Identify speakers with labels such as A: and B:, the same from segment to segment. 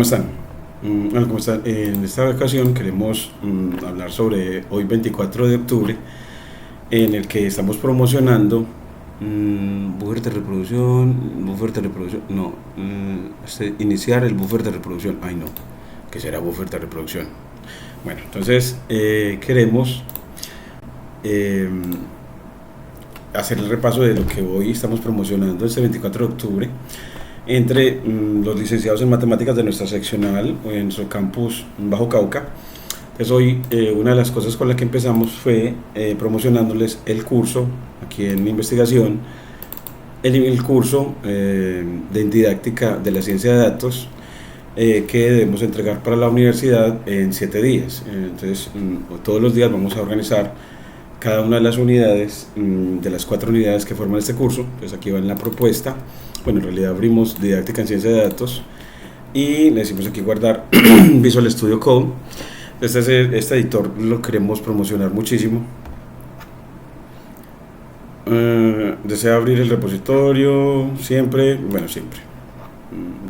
A: ¿Cómo están? Bueno, ¿cómo están? En esta ocasión queremos hablar sobre hoy 24 de octubre, en el que estamos promocionando buffer de reproducción, no, iniciar el buffer de reproducción. Ay no, ¿qué será buffer de reproducción? Bueno, entonces queremos eh, hacer el repaso de lo que hoy estamos promocionando este 24 de octubre entre los licenciados en matemáticas de nuestra seccional en nuestro campus Bajo Cauca. Entonces hoy una de las cosas con las que empezamos fue promocionándoles el curso aquí en investigación, el curso de didáctica de la ciencia de datos que debemos entregar para la universidad en 7 días. Entonces todos los días vamos a organizar cada una de las unidades, de las 4 unidades que forman este curso. Entonces aquí va en la propuesta. Bueno, en realidad abrimos didáctica en ciencia de datos y le decimos aquí guardar Visual Studio Code. Este editor lo queremos promocionar muchísimo. Desea abrir el repositorio siempre,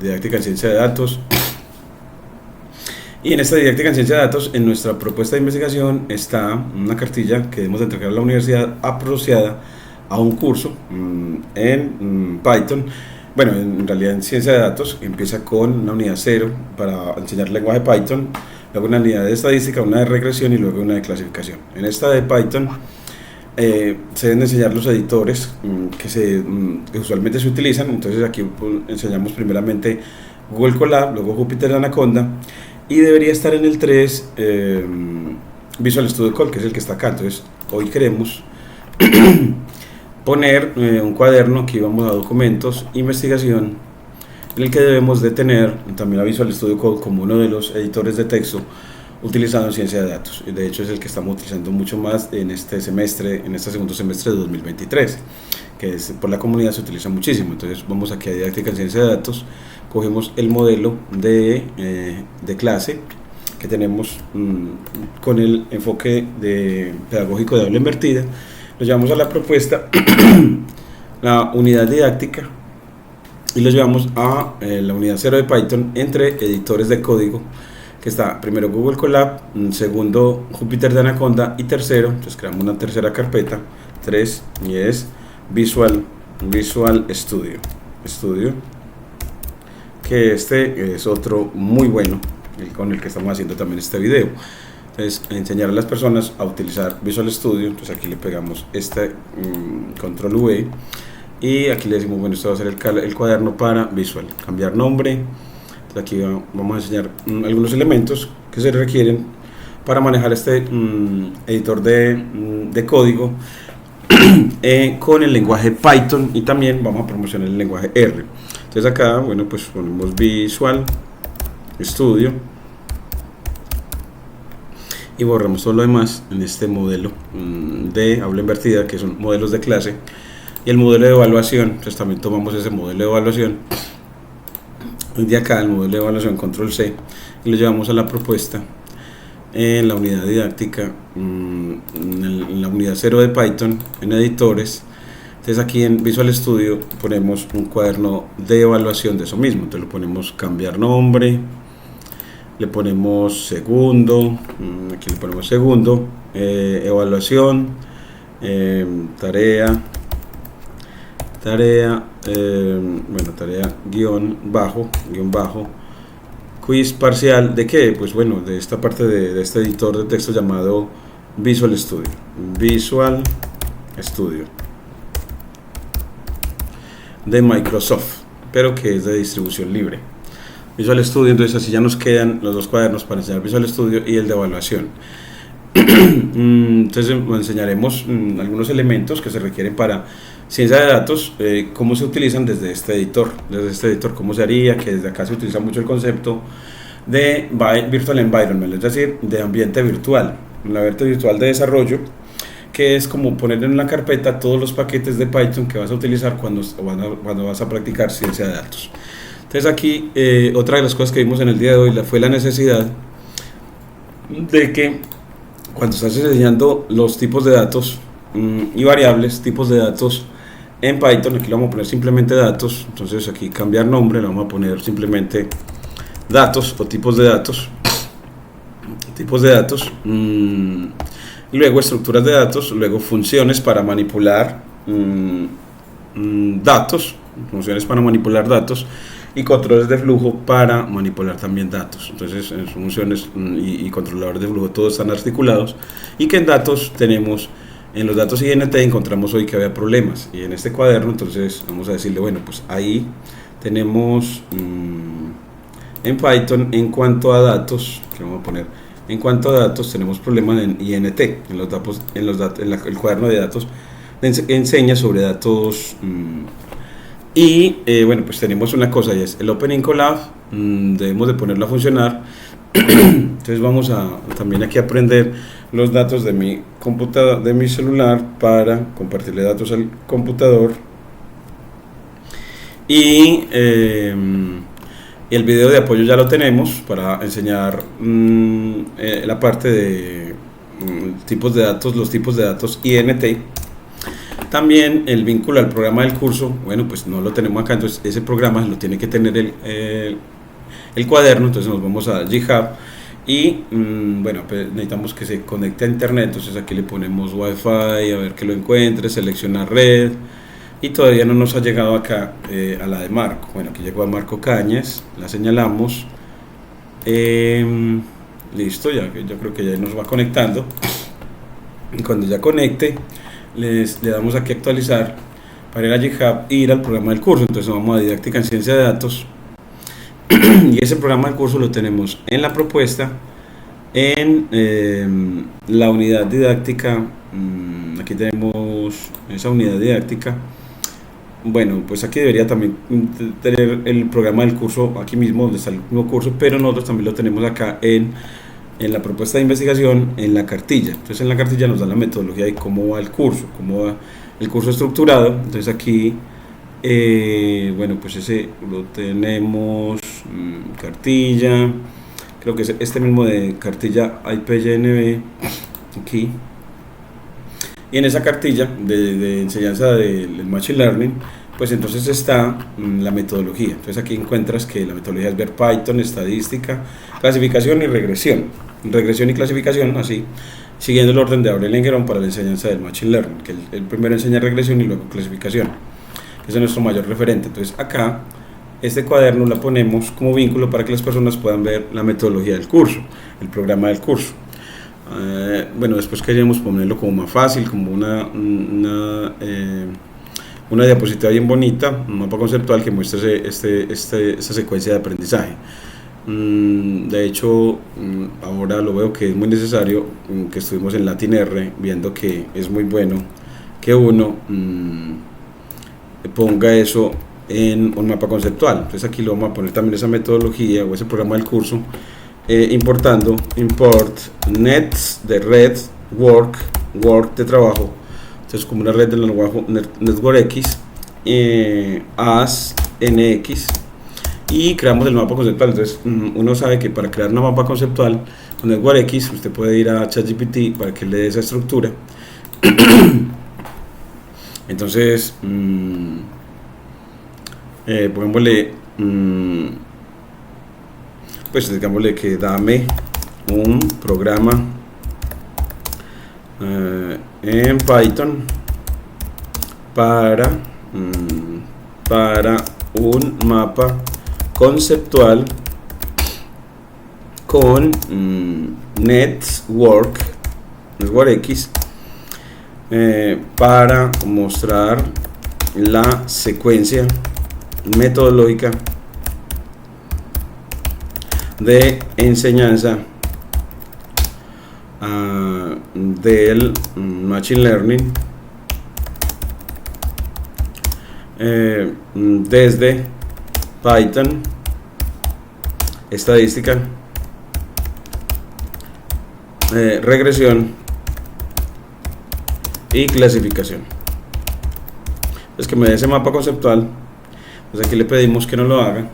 A: didáctica en ciencia de datos. Y en esta didáctica en ciencia de datos, en nuestra propuesta de investigación está una cartilla que debemos entregar a la universidad asociada a un curso en Python. Bueno, en realidad en ciencia de datos empieza con una unidad 0 para enseñar lenguaje Python, luego una unidad de estadística, una de regresión y luego una de clasificación. En esta de Python se deben enseñar los editores que usualmente se utilizan. Entonces aquí enseñamos primeramente Google Colab, luego Jupyter Anaconda, y debería estar en el 3 Visual Studio Code, que es el que está acá. Entonces hoy queremos poner un cuaderno, aquí vamos a documentos, investigación, en el que debemos de tener también a Visual Studio Code como uno de los editores de texto utilizado en ciencia de datos. De hecho es el que estamos utilizando mucho más en este semestre, en este segundo semestre de 2023, que por la comunidad se utiliza muchísimo. Entonces vamos aquí a didáctica en ciencia de datos, cogemos el modelo de clase que tenemos con el enfoque pedagógico de aula invertida, lo llevamos a la propuesta, la unidad didáctica, y lo llevamos a la unidad 0 de Python entre editores de código, que está primero Google Colab, segundo Jupyter de Anaconda y tercero, entonces creamos una tercera carpeta, 3, y es Visual Studio, que este es otro muy bueno, con el que estamos haciendo también este video. Entonces, enseñar a las personas a utilizar Visual Studio. Entonces aquí le pegamos control V y aquí le decimos, bueno, esto va a ser el cuaderno para Visual, cambiar nombre. Entonces aquí vamos a enseñar algunos elementos que se requieren para manejar este editor de código con el lenguaje Python, y también vamos a promocionar el lenguaje R. Entonces acá, bueno, pues ponemos Visual Studio y borramos todo lo demás en este modelo de aula invertida, que son modelos de clase, y el modelo de evaluación. Entonces también tomamos ese modelo de evaluación de acá, el modelo de evaluación, control C, y lo llevamos a la propuesta en la unidad didáctica, en la unidad 0 de Python, en editores. Entonces aquí en Visual Studio ponemos un cuaderno de evaluación de eso mismo. Entonces lo ponemos cambiar nombre, le ponemos segundo, aquí le ponemos segundo, evaluación, tarea guión bajo, quiz parcial. ¿De qué? Pues bueno, de esta parte de este editor de texto llamado Visual Studio de Microsoft, pero que es de distribución libre. Visual Studio, entonces así ya nos quedan los dos cuadernos para enseñar Visual Studio y el de evaluación. Entonces enseñaremos algunos elementos que se requieren para ciencia de datos, cómo se utilizan desde este editor, cómo se haría, que desde acá se utiliza mucho el concepto de Virtual Environment, es decir, de ambiente virtual, un ambiente virtual de desarrollo, que es como poner en una carpeta todos los paquetes de Python que vas a utilizar cuando vas a practicar ciencia de datos. Entonces aquí otra de las cosas que vimos en el día de hoy fue la necesidad de que cuando estás enseñando los tipos de datos y variables, tipos de datos en Python, aquí le vamos a poner simplemente datos. Entonces aquí cambiar nombre, le vamos a poner simplemente datos o tipos de datos, luego estructuras de datos, luego funciones para manipular datos, y controles de flujo para manipular también datos. Entonces en funciones y controladores de flujo todos están articulados, y que en datos tenemos, en los datos INT encontramos hoy que había problemas, y en este cuaderno entonces vamos a decirle, bueno, pues ahí tenemos en Python, en cuanto a datos, que vamos a poner, en cuanto a datos tenemos problemas en INT, el cuaderno de datos enseña sobre datos. Y bueno, pues tenemos una cosa, y es el Opening Collab, debemos de ponerlo a funcionar. Entonces vamos a también aquí aprender los datos de mi computador, de mi celular, para compartirle datos al computador. Y el video de apoyo ya lo tenemos para enseñar la parte de tipos de datos, los tipos de datos INT. También el vínculo al programa del curso, bueno, pues no lo tenemos acá, entonces ese programa lo tiene que tener el cuaderno. Entonces nos vamos a GitHub y bueno, pues necesitamos que se conecte a internet. Entonces aquí le ponemos Wi-Fi, a ver que lo encuentre, seleccionar red, y todavía no nos ha llegado acá a la de Marco. Bueno, aquí llegó a Marco Cañas, la señalamos, listo, ya creo que ya nos va conectando. Y cuando ya conecte, le damos aquí actualizar para ir a GitHub e ir al programa del curso. Entonces vamos a didáctica en ciencia de datos y ese programa del curso lo tenemos en la propuesta, en la unidad didáctica. Aquí tenemos esa unidad didáctica. Bueno, pues aquí debería también tener el programa del curso aquí mismo donde está el mismo curso, pero nosotros también lo tenemos acá en la propuesta de investigación, en la cartilla. Entonces en la cartilla nos da la metodología de cómo va el curso, cómo va el curso estructurado. Entonces aquí, bueno, pues ese lo tenemos, cartilla, creo que es este mismo de cartilla IPYNB, aquí. Y en esa cartilla de enseñanza del Machine Learning, pues entonces está la metodología. Entonces aquí encuentras que la metodología es ver Python, estadística, clasificación y regresión. Regresión y clasificación, así, siguiendo el orden de Aurel Enguerón para la enseñanza del Machine Learning, que el primero enseña regresión y luego clasificación. Ese es nuestro mayor referente. Entonces acá, este cuaderno lo ponemos como vínculo para que las personas puedan ver la metodología del curso, el programa del curso. Bueno, después queríamos ponerlo como más fácil, como una diapositiva bien bonita, un mapa conceptual que muestre esta secuencia de aprendizaje. De hecho, ahora lo veo que es muy necesario, que estuvimos en Latin R viendo que es muy bueno que uno ponga eso en un mapa conceptual. Entonces aquí lo vamos a poner también esa metodología o ese programa del curso, importando import nets de red, work de trabajo. Entonces como una red del lenguaje NetworkX, as nx, y creamos el mapa conceptual. Entonces uno sabe que para crear un mapa conceptual con NetworkX usted puede ir a ChatGPT para que le dé esa estructura. Entonces pongámosle, pues digámosle que dame un programa en Python para un mapa conceptual con NetworkX, para mostrar la secuencia metodológica de enseñanza del Machine Learning desde Python, estadística, regresión y clasificación. Es que me dé ese mapa conceptual. Pues aquí le pedimos que nos lo haga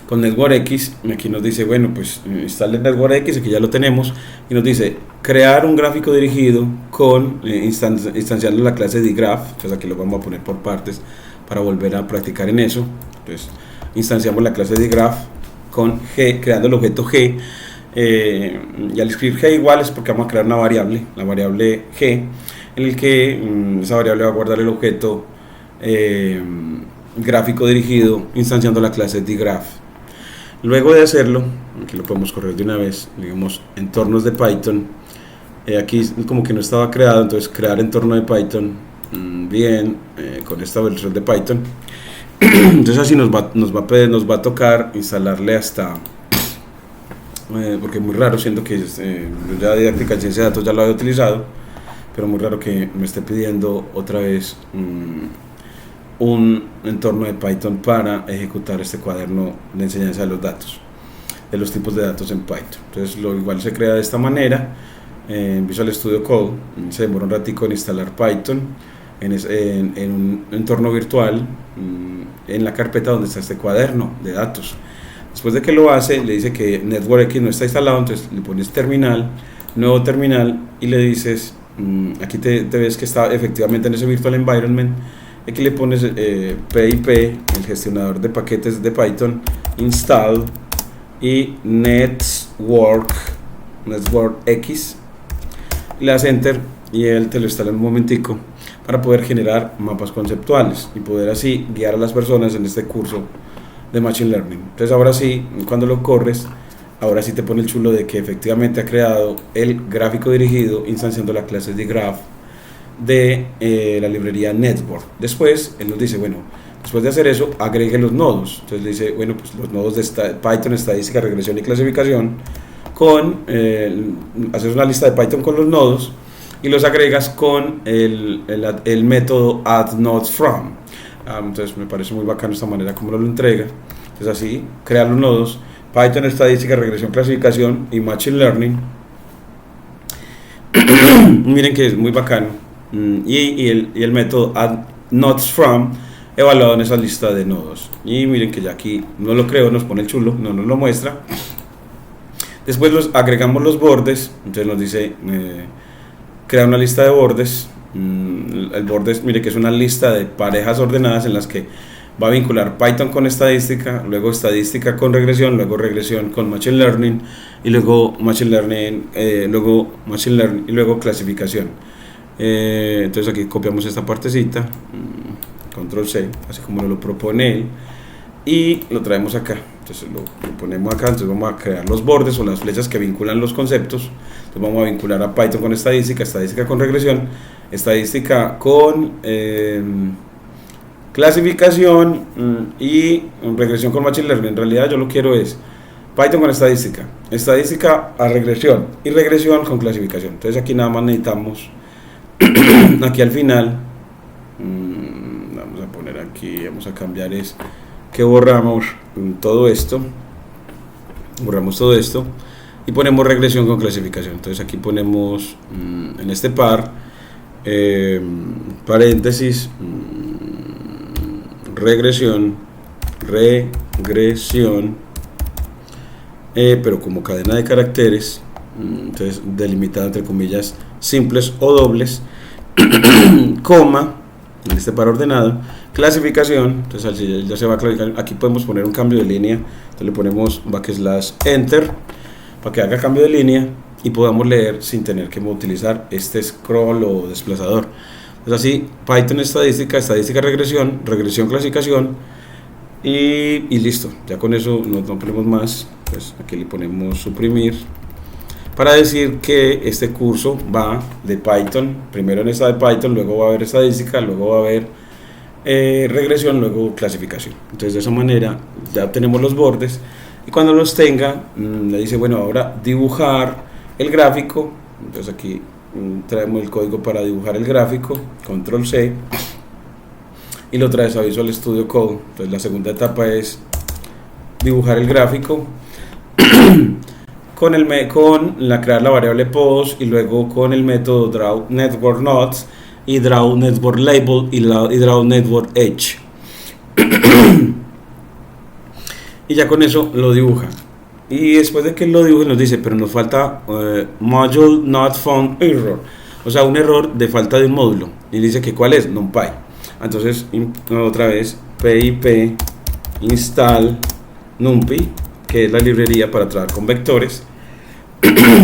A: con NetworkX. Aquí nos dice, bueno, pues instale NetworkX, aquí ya lo tenemos, y nos dice crear un gráfico dirigido con instanciando la clase de graph. Entonces aquí lo vamos a poner por partes para volver a practicar en eso. Entonces instanciamos la clase de graph con G, creando el objeto G. Y al escribir G igual es porque vamos a crear una variable, la variable G, en el que esa variable va a guardar el objeto gráfico dirigido instanciando la clase dgraph. Luego de hacerlo, aquí lo podemos correr de una vez, digamos entornos de Python. Aquí como que no estaba creado, entonces crear entorno de Python, con esta versión de Python. Entonces así nos va a tocar instalarle hasta, porque es muy raro, siendo que ya didáctica en ciencia de datos ya lo había utilizado, pero muy raro que me esté pidiendo otra vez un entorno de Python para ejecutar este cuaderno de enseñanza de los datos, de los tipos de datos en Python. Entonces igual se crea de esta manera en Visual Studio Code. Se demora un ratico en instalar Python en un entorno virtual, en la carpeta donde está este cuaderno de datos. Después de que lo hace, le dice que Network X no está instalado, entonces le pones terminal, nuevo terminal, y le dices, aquí te ves que está efectivamente en ese virtual environment. Aquí le pones pip, el gestionador de paquetes de Python, install, y network X, le das enter y él te lo instala en un momentico para poder generar mapas conceptuales y poder así guiar a las personas en este curso de Machine Learning. Entonces ahora sí, cuando lo corres, ahora sí te pone el chulo de que efectivamente ha creado el gráfico dirigido instanciando la clase de graph de la librería Network. Después él nos dice, bueno, después de hacer eso, agregue los nodos. Entonces le dice, bueno, pues los nodos de Python, estadística, regresión y clasificación, haces una lista de Python con los nodos y los agregas con el método addNodesFrom. Entonces me parece muy bacano esta manera como lo entrega. Entonces así, crea los nodos Python, estadística, regresión, clasificación y Machine Learning. Miren que es muy bacano. Y el método addNodesFrom evaluado en esa lista de nodos. Y miren que ya aquí no lo creo, nos pone el chulo, no nos lo muestra. Después agregamos los bordes. Entonces nos dice crea una lista de bordes. El bordes, mire que es una lista de parejas ordenadas en las que va a vincular Python con estadística, luego estadística con regresión, luego regresión con Machine Learning, y luego Machine Learning, y luego clasificación. Entonces aquí copiamos esta partecita, control C, así como lo propone él, y lo traemos acá. Entonces lo ponemos acá. Entonces vamos a crear los bordes o las flechas que vinculan los conceptos. Entonces vamos a vincular a Python con estadística, estadística con regresión, estadística con clasificación, y regresión con Machine Learning. En realidad yo lo quiero es Python con estadística, estadística a regresión y regresión con clasificación. Entonces aquí nada más necesitamos aquí al final, vamos a poner aquí, vamos a cambiar es que borramos todo esto y ponemos regresión con clasificación. Entonces aquí ponemos en este par paréntesis regresión, pero como cadena de caracteres, entonces delimitada entre comillas simples o dobles, coma, en este par ordenado, clasificación. Entonces así ya se va a clasificar. Aquí podemos poner un cambio de línea, entonces le ponemos /enter para que haga cambio de línea y podamos leer sin tener que utilizar este scroll o desplazador. Entonces así, Python estadística, estadística regresión, regresión clasificación, y listo. Ya con eso no ponemos más. Pues aquí le ponemos suprimir para decir que este curso va de Python, primero en esta de Python, luego va a haber estadística, luego va a haber regresión, luego clasificación. Entonces de esa manera ya tenemos los bordes, y cuando los tenga le dice, bueno, ahora dibujar el gráfico. Entonces aquí traemos el código para dibujar el gráfico, control C, y lo traes a Visual Studio Code. Entonces la segunda etapa es dibujar el gráfico crear la variable post, y luego con el método draw network nodes y draw network label y draw network edge. Y ya con eso lo dibuja. Y después de que lo dibuje nos dice, pero nos falta module not found error, o sea, un error de falta de un módulo. Y dice que cuál es, NumPy. Entonces otra vez pip install NumPy, que es la librería para trabajar con vectores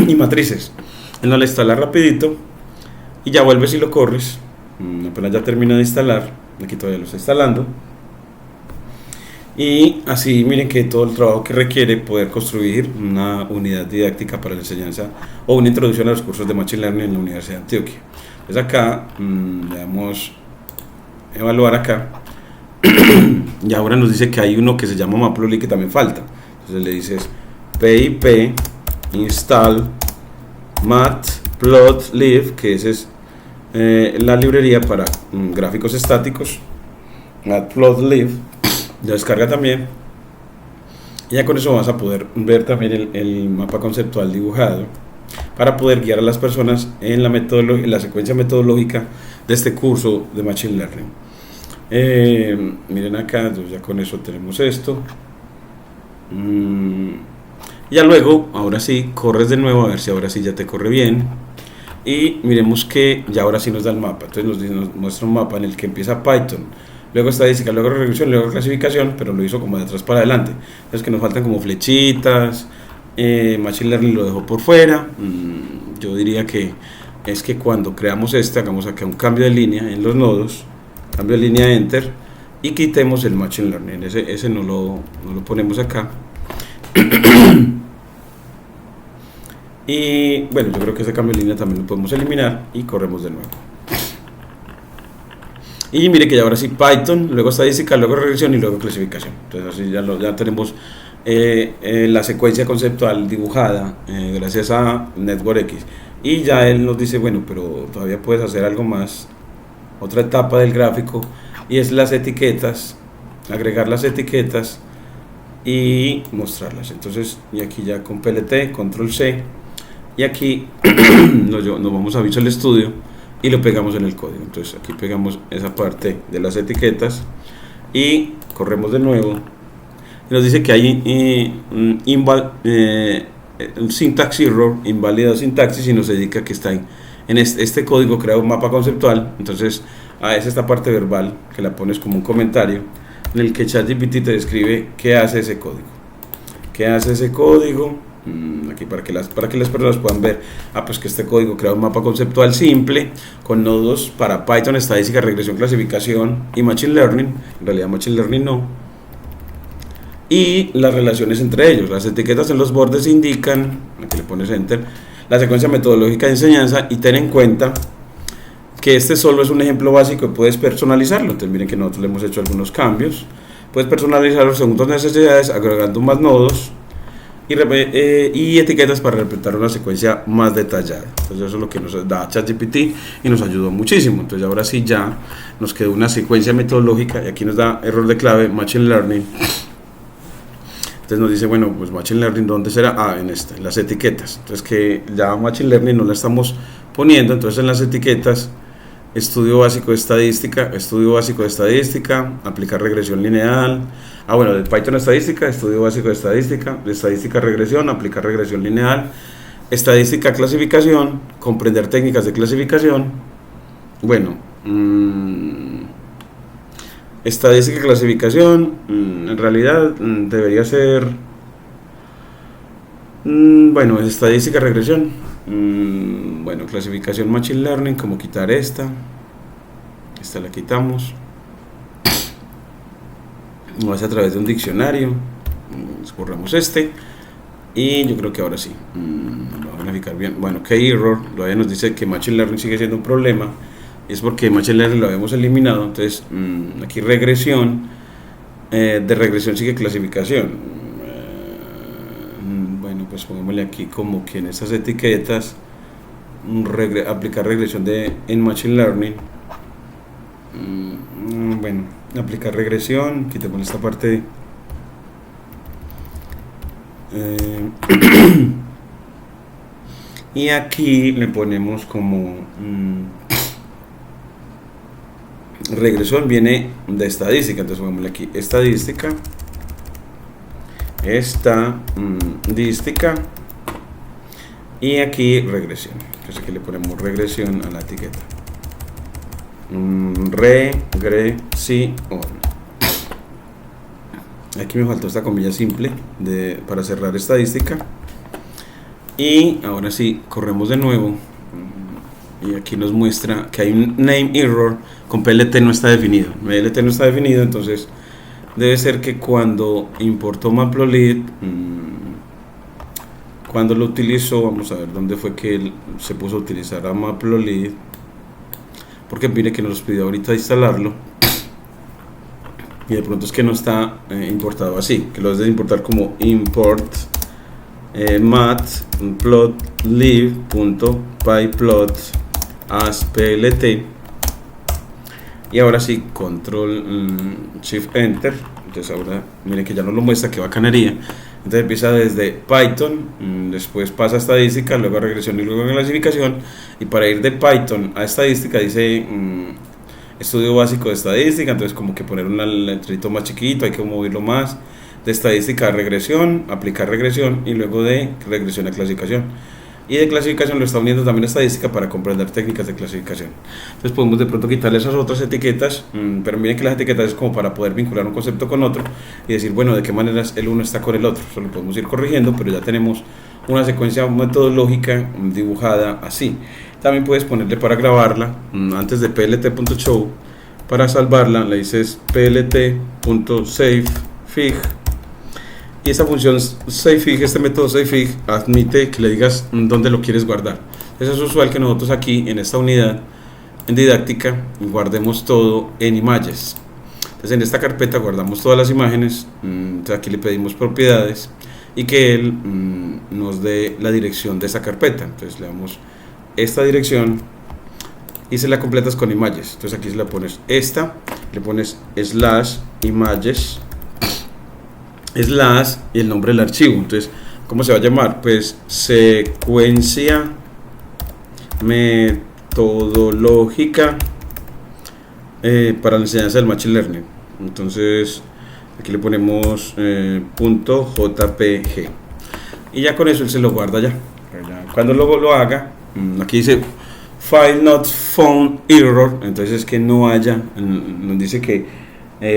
A: y matrices. Él no la instala rapidito y ya vuelves y lo corres. Apenas ya termina de instalar, aquí todavía lo está instalando. Y así miren que todo el trabajo que requiere poder construir una unidad didáctica para la enseñanza o una introducción a los cursos de Machine Learning en la Universidad de Antioquia. Entonces acá le damos evaluar acá y ahora nos dice que hay uno que se llama Matplotlib que también falta. Entonces le dices pip install Matplotlib, que esa es la librería para gráficos estáticos. Matplotlib ya descarga también, y ya con eso vas a poder ver también el mapa conceptual dibujado para poder guiar a las personas en la secuencia metodológica de este curso de Machine Learning. Miren acá, ya con eso tenemos esto. Ya luego, ahora sí, corres de nuevo a ver si ahora sí ya te corre bien. Y miremos que ya ahora sí nos da el mapa. Entonces nos muestra un mapa en el que empieza Python, luego estadística, luego regresión, luego clasificación, pero lo hizo como de atrás para adelante. Entonces que nos faltan como flechitas. Machine Learning lo dejó por fuera. Yo diría que es que cuando creamos hagamos acá un cambio de línea en los nodos, cambio de línea Enter, y quitemos el Machine Learning. Ese no lo ponemos acá. Y bueno, yo creo que ese cambio de línea también lo podemos eliminar y corremos de nuevo. Y mire que ya ahora sí Python, luego estadística, luego regresión y luego clasificación. Entonces así ya tenemos la secuencia conceptual dibujada gracias a NetworkX. Y ya él nos dice, bueno, pero todavía puedes hacer algo más, otra etapa del gráfico, y es las etiquetas, agregar las etiquetas y mostrarlas. Entonces, y aquí ya con PLT, control C, y aquí nos vamos a Visual Studio y lo pegamos en el código. Entonces aquí pegamos esa parte de las etiquetas y corremos de nuevo. Nos dice que hay un syntax error, inválida sintaxis, y nos indica que está en este código crea un mapa conceptual. Entonces es esta parte verbal que la pones como un comentario en el que ChatGPT te describe qué hace ese código. ¿Qué hace ese código? Aquí para que las personas puedan ver, pues que este código crea un mapa conceptual simple con nodos para Python, estadística, regresión, clasificación y Machine Learning. En realidad Machine Learning no. Y las relaciones entre ellos, las etiquetas en los bordes indican, aquí le pones Enter, la secuencia metodológica de enseñanza, y ten en cuenta que este solo es un ejemplo básico y puedes personalizarlo. Entonces miren que nosotros le hemos hecho algunos cambios, puedes personalizarlo según tus necesidades agregando más nodos y etiquetas para representar una secuencia más detallada. Entonces eso es lo que nos da ChatGPT y nos ayudó muchísimo. Entonces ahora sí ya nos quedó una secuencia metodológica, y aquí nos da error de clave Machine Learning. Entonces nos dice, bueno, pues Machine Learning, ¿dónde será? En las etiquetas. Entonces que ya Machine Learning no la estamos poniendo. Entonces en las etiquetas, estudio básico de estadística, aplicar regresión lineal. Bueno, de Python estadística, estudio básico de estadística regresión, aplicar regresión lineal, estadística clasificación, comprender técnicas de clasificación. Bueno, estadística clasificación, en realidad debería ser, bueno, estadística regresión, bueno, clasificación Machine Learning, como quitar esta la quitamos. Lo hace a través de un diccionario. Borramos y yo creo que ahora sí lo va a verificar bien. Bueno, que error, todavía nos dice que Machine Learning sigue siendo un problema, es porque Machine Learning lo habíamos eliminado. Entonces aquí regresión, de regresión sigue clasificación. Bueno, pues pongámosle aquí como que en estas etiquetas aplicar regresión en Machine Learning. Bueno, aplicar regresión, quitemos esta parte y aquí le ponemos como regresión viene de estadística. Entonces pongámosle aquí estadística y aquí regresión. Entonces aquí le ponemos regresión a la etiqueta. Regresión. aquí me faltó esta comilla simple para cerrar estadística. Y ahora sí, corremos de nuevo. Y aquí nos muestra que hay un name error con PLT no está definido. PLT no está definido, entonces debe ser que cuando importó Matplotlib, cuando lo utilizó, vamos a ver dónde fue que él se puso a utilizar a Matplotlib, porque mire que nos pidió ahorita instalarlo y de pronto es que no está importado así, que lo debes de importar como import matplotlib.pyplot as plt, y ahora sí control shift enter. Entonces ahora miren que ya nos lo muestra, que bacanería. Entonces empieza desde Python, después pasa a estadística, luego a regresión y luego a clasificación, y para ir de Python a estadística dice estudio básico de estadística, entonces como que poner un letrito más chiquito, hay que moverlo más, de estadística a regresión, aplicar regresión, y luego de regresión a clasificación, y de clasificación lo está uniendo también a estadística para comprender técnicas de clasificación. Entonces podemos de pronto quitarle esas otras etiquetas, pero miren que las etiquetas es como para poder vincular un concepto con otro y decir, bueno, de qué maneras el uno está con el otro. Eso lo podemos ir corrigiendo, pero ya tenemos una secuencia metodológica dibujada así. También puedes ponerle para grabarla, antes de plt.show, para salvarla le dices plt.savefig. Y esta función savefig, este método savefig, admite que le digas dónde lo quieres guardar. Eso es usual que nosotros aquí en esta unidad en didáctica guardemos todo en images. Entonces en esta carpeta guardamos todas las imágenes. Entonces aquí le pedimos propiedades y que él nos dé la dirección de esa carpeta. Entonces le damos esta dirección y se la completas con images. Entonces aquí se la pones esta, le pones slash images slash y el nombre del archivo. Entonces, ¿cómo se va a llamar? Pues secuencia metodológica para la enseñanza del Machine Learning. Entonces aquí le ponemos .jpg y ya con eso él se lo guarda ya. Cuando lo haga, aquí dice file not found error, entonces es que no haya, nos dice que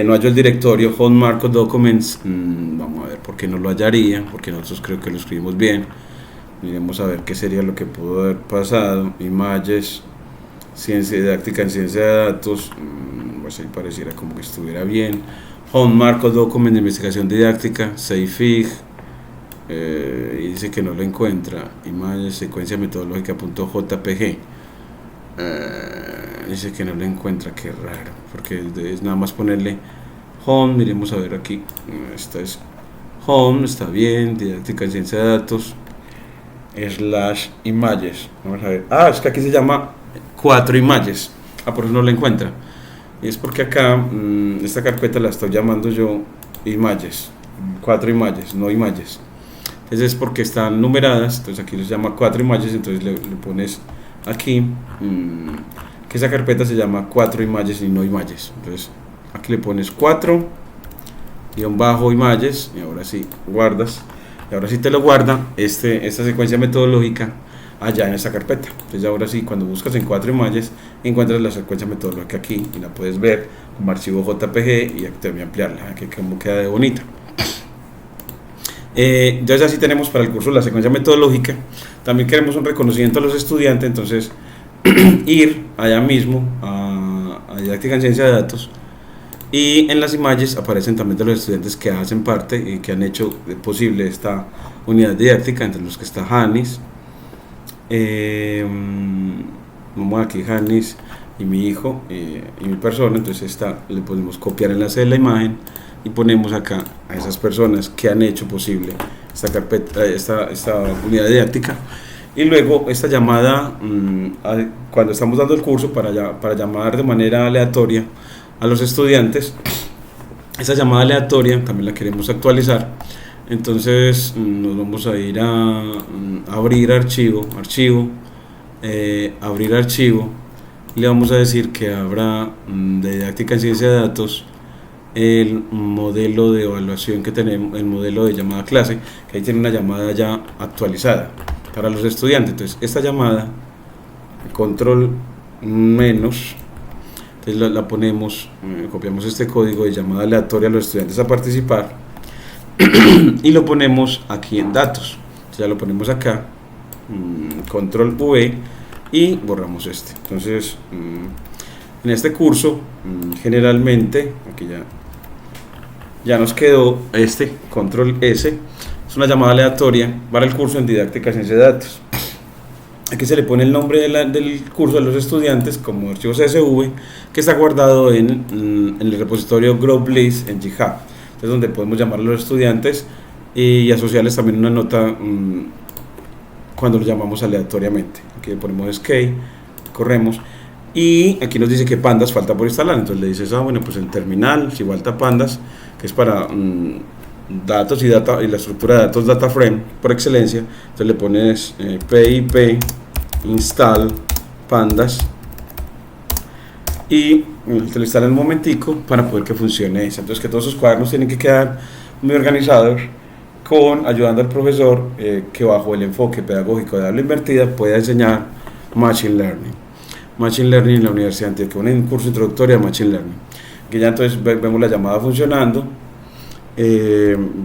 A: no hallo el directorio home markup documents. Vamos a ver por qué no lo hallaría, porque nosotros creo que lo escribimos bien. Miremos a ver qué sería lo que pudo haber pasado. Images, ciencia didáctica en ciencia de datos, pues ahí pareciera como que estuviera bien. Home markup document de investigación didáctica, savefig, y dice que no lo encuentra. Images, secuencia metodológica.jpg, dice que no lo encuentra. Qué raro, porque es nada más ponerle home. Miremos a ver aquí, esta es home, está bien, didáctica en ciencia de datos slash images. Vamos a ver, es que aquí se llama 4 images, por eso no la encuentra, y es porque acá esta carpeta la estoy llamando yo images, 4 images, no images. Entonces es porque están numeradas, entonces aquí se llama 4 images, entonces le pones aquí que esa carpeta se llama 4 images y no images. Entonces aquí le pones 4 images y ahora sí guardas, y ahora sí te lo guarda esta secuencia metodológica allá en esa carpeta. Entonces ahora sí, cuando buscas en 4 images encuentras la secuencia metodológica aquí y la puedes ver como archivo JPG y aquí te voy a ampliarla, que como queda de bonita. Entonces así tenemos para el curso la secuencia metodológica. También queremos un reconocimiento a los estudiantes, entonces ir allá mismo a didáctica en ciencia de datos, y en las imágenes aparecen también de los estudiantes que hacen parte y que han hecho posible esta unidad didáctica, entre los que está Janis, vamos aquí Janis y mi hijo y mi persona. Entonces le podemos copiar el enlace de la imagen y ponemos acá a esas personas que han hecho posible esta carpeta, esta unidad didáctica. Y luego esta llamada, cuando estamos dando el curso para llamar de manera aleatoria a los estudiantes, esa llamada aleatoria también la queremos actualizar. Entonces nos vamos a ir a abrir archivo, abrir archivo, y le vamos a decir que abra de didáctica en ciencia de datos el modelo de evaluación que tenemos, el modelo de llamada clase, que ahí tiene una llamada ya actualizada para los estudiantes. Entonces esta llamada, control menos, entonces la ponemos, copiamos este código de llamada aleatoria a los estudiantes a participar, y lo ponemos aquí en datos. Ya lo ponemos acá, control V, y borramos este. Entonces en este curso generalmente aquí ya nos quedó este control S, es una llamada aleatoria para el curso en didáctica ciencia de datos. Aquí se le pone el nombre del curso a los estudiantes como archivo CSV, que está guardado en el repositorio Group List en GitHub. Es donde podemos llamar a los estudiantes y asociarles también una nota cuando lo llamamos aleatoriamente. Aquí le ponemos escape, corremos, y aquí nos dice que pandas falta por instalar. Entonces le dices, bueno, pues el terminal, si falta pandas, que es para datos y la estructura de datos data frame por excelencia. Entonces le pones pip install pandas y te lo instala en un momentico para poder que funcione eso. Entonces que todos sus cuadernos tienen que quedar muy organizados, ayudando al profesor que bajo el enfoque pedagógico de habla invertida pueda enseñar Machine Learning en la Universidad de Antioquia, un curso introductorio a Machine Learning. Que ya entonces vemos la llamada funcionando.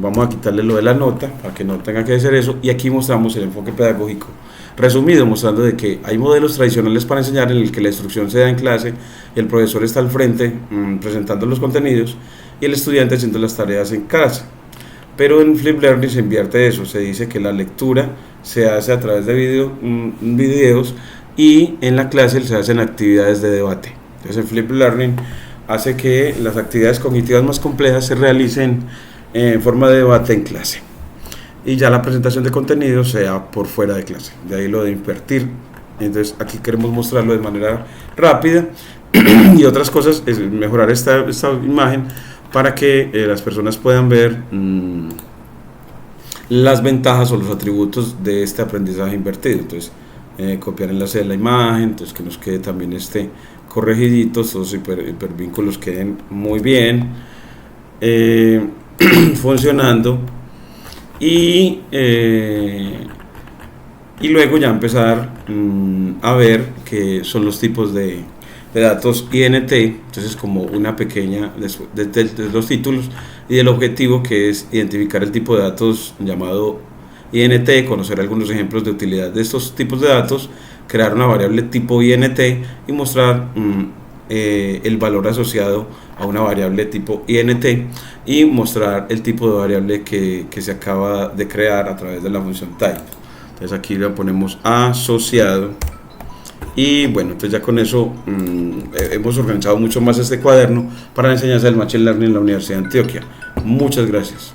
A: Vamos a quitarle lo de la nota para que no tenga que hacer eso, y aquí mostramos el enfoque pedagógico resumido, mostrando de que hay modelos tradicionales para enseñar en el que la instrucción se da en clase y el profesor está al frente presentando los contenidos y el estudiante haciendo las tareas en casa. Pero en Flip Learning se invierte eso, se dice que la lectura se hace a través de videos, y en la clase se hacen actividades de debate. Entonces en Flip Learning hace que las actividades cognitivas más complejas se realicen en forma de debate en clase, y ya la presentación de contenido sea por fuera de clase. De ahí lo de invertir. Entonces aquí queremos mostrarlo de manera rápida y otras cosas es mejorar esta imagen para que las personas puedan ver las ventajas o los atributos de este aprendizaje invertido. Entonces copiar enlace de la imagen, entonces que nos quede también corregidito, estos hipervínculos queden muy bien funcionando, y luego ya empezar a ver que son los tipos de datos INT. Entonces como una pequeña de los títulos y del objetivo, que es identificar el tipo de datos llamado INT, conocer algunos ejemplos de utilidad de estos tipos de datos, crear una variable tipo INT y mostrar el valor asociado a una variable tipo INT, y mostrar el tipo de variable que se acaba de crear a través de la función type. Entonces aquí le ponemos asociado, y bueno, entonces ya con eso hemos organizado mucho más este cuaderno para la enseñanza del Machine Learning en la Universidad de Antioquia. Muchas gracias.